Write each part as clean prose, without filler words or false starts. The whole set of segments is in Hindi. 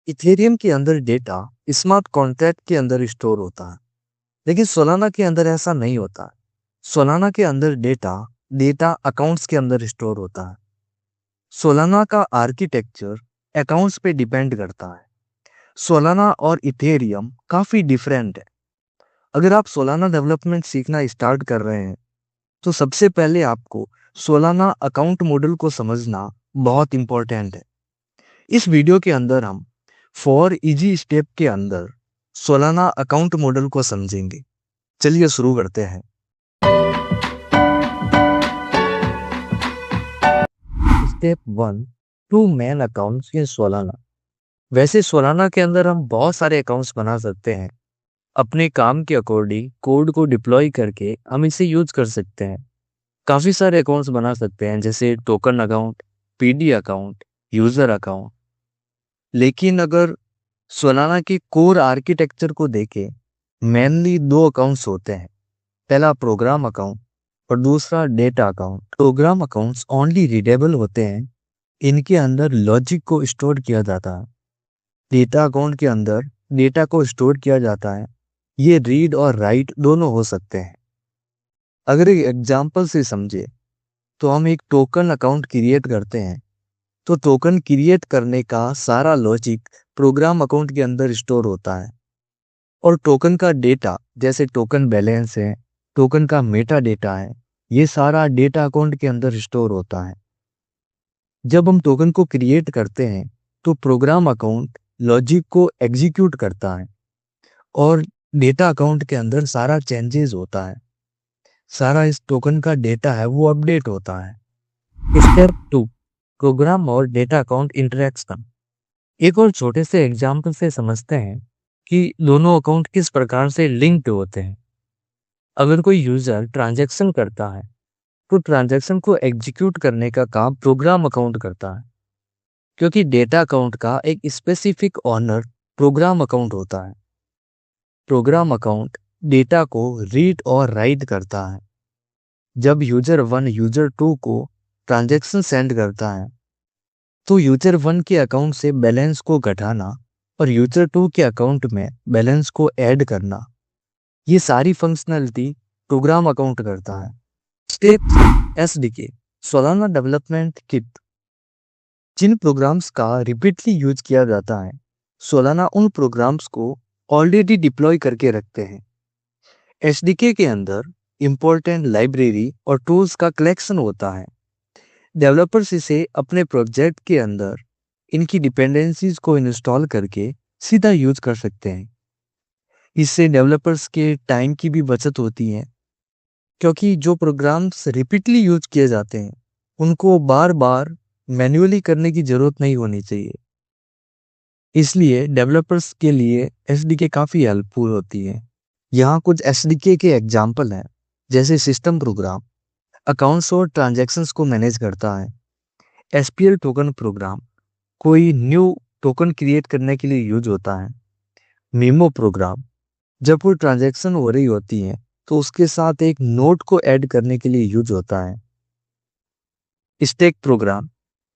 इथेरियम के अंदर डेटा स्मार्ट कॉन्ट्रैक्ट के अंदर स्टोर होता है, लेकिन सोलाना के अंदर ऐसा नहीं होता है। सोलाना के अंदर डेटा डेटा अकाउंट्स के अंदर स्टोर होता है। सोलाना का आर्किटेक्चर अकाउंट्स पे डिपेंड करता है। सोलाना और इथेरियम काफी डिफरेंट है। अगर आप सोलाना डेवलपमेंट सीखना स्टार्ट कर रहे हैं तो सबसे पहले आपको सोलाना अकाउंट मॉडल को समझना बहुत इंपॉर्टेंट है। इस वीडियो के अंदर हम 4 इजी स्टेप के अंदर सोलाना अकाउंट मॉडल को समझेंगे। चलिए शुरू करते हैं। Step 1, two main accounts in Solana. वैसे सोलाना के अंदर हम बहुत सारे अकाउंट्स बना सकते हैं। अपने काम के अकॉर्डिंग कोड को डिप्लॉय करके हम इसे यूज कर सकते हैं। काफी सारे अकाउंट्स बना सकते हैं, जैसे token account, PD account, user account. लेकिन अगर सोलाना की कोर आर्किटेक्चर को देखें, मेनली 2 अकाउंट्स होते हैं। पहला प्रोग्राम अकाउंट और दूसरा data account. Program accounts only readable होते हैं, इनके अंदर लॉजिक को स्टोर किया जाता है। डेटा अकाउंट के अंदर डेटा को स्टोर किया जाता है, ये रीड और राइट दोनों हो सकते हैं। अगर एक एग्जांपल से समझे तो हम एक टोकन अकाउंट क्रिएट करते हैं, तो टोकन क्रिएट करने का सारा लॉजिक प्रोग्राम अकाउंट के अंदर स्टोर होता है। और टोकन का डेटा, जैसे टोकन बैलेंस है, टोकन का मेटा डेटा है, ये सारा डेटा अकाउंट के अंदर स्टोर होता है। जब हम टोकन को क्रिएट करते हैं तो प्रोग्राम अकाउंट लॉजिक को एग्जीक्यूट करता है और डेटा अकाउंट के अंदर सारा चेंजेस होता है। सारा इस टोकन का डेटा है वो अपडेट होता है। स्टेप 2, प्रोग्राम और डेटा अकाउंट इंटरेक्शन। एक और छोटे से एग्जाम्पल से समझते हैं कि दोनों अकाउंट किस प्रकार से लिंक्ड होते हैं। अगर कोई यूजर ट्रांजैक्शन करता है तो ट्रांजैक्शन को एग्जीक्यूट करने का काम प्रोग्राम अकाउंट करता है, क्योंकि डेटा अकाउंट का एक स्पेसिफिक ऑनर प्रोग्राम अकाउंट होता है। प्रोग्राम अकाउंट डेटा को रीड और राइट करता है। जब यूजर 1 यूजर 2 को ट्रांजैक्शन सेंड करता है तो यूजर 1 के अकाउंट से बैलेंस को घटाना और यूजर 2 के अकाउंट में बैलेंस को ऐड करना, ये सारी फंक्शनलिटी प्रोग्राम अकाउंट करता है। Step SDK, Solana development kit. जिन प्रोग्राम्स का रिपीटली यूज किया जाता है, सोलाना उन प्रोग्राम्स को ऑलरेडी डिप्लॉय करके रखते हैं। एसडीके के अंदर इंपॉर्टेंट लाइब्रेरी और टूल्स का कलेक्शन होता है। डेवलपर्स इसे अपने प्रोजेक्ट के अंदर इनकी डिपेंडेंसीज को इंस्टॉल करके सीधा यूज कर सकते हैं। इससे डेवलपर्स के टाइम की भी बचत होती है, क्योंकि जो प्रोग्राम्स रिपीटली यूज किए जाते हैं उनको बार बार मैन्युअली करने की जरूरत नहीं होनी चाहिए। इसलिए डेवलपर्स के लिए एसडीके काफ़ी हेल्पफुल होती है। यहाँ कुछ एसडीके के एग्जाम्पल हैं, जैसे सिस्टम प्रोग्राम अकाउंट्स और ट्रांजैक्शंस को मैनेज करता है। एसपीएल टोकन प्रोग्राम कोई न्यू टोकन क्रिएट करने के लिए यूज होता है। मीमो प्रोग्राम जब कोई ट्रांजैक्शन हो रही होती है तो उसके साथ एक नोट को ऐड करने के लिए यूज होता है। स्टेक प्रोग्राम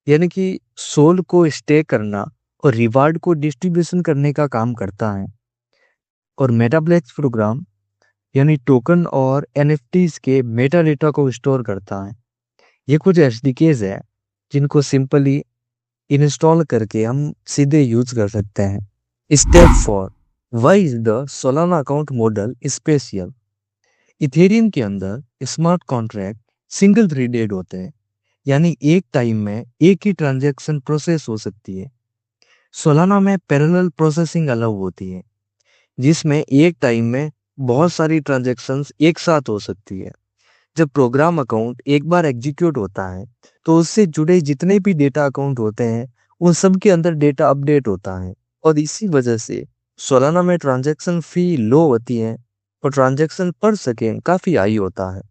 यानी कि सोल को स्टेक करना और रिवार्ड को डिस्ट्रीब्यूशन करने का काम करता है। और मेटाप्लेक्स प्रोग्राम यानी टोकन और एनएफटीज के मेटा डेटा को स्टोर करता है। ये कुछ एसडीकेज है जिनको सिंपली इंस्टॉल करके हम सीधे यूज कर सकते हैं। Step 4, why is the Solana account model special. Ethereum के अंदर स्मार्ट कॉन्ट्रैक्ट सिंगल थ्रेडेड होते हैं, यानी एक टाइम में एक ही ट्रांजैक्शन प्रोसेस हो सकती है। सोलाना में पैरेलल प्रोसेसिंग अलाउ होती है, जिसमें एक टाइम में बहुत सारी ट्रांजैक्शंस एक साथ हो सकती है। जब प्रोग्राम अकाउंट एक बार एग्जीक्यूट होता है तो उससे जुड़े जितने भी डेटा अकाउंट होते हैं उन सब के अंदर डेटा अपडेट होता है, और इसी वजह से सोलाना में ट्रांजैक्शन फी लो होती है और ट्रांजैक्शन पर सेकेंड काफी हाई होता है।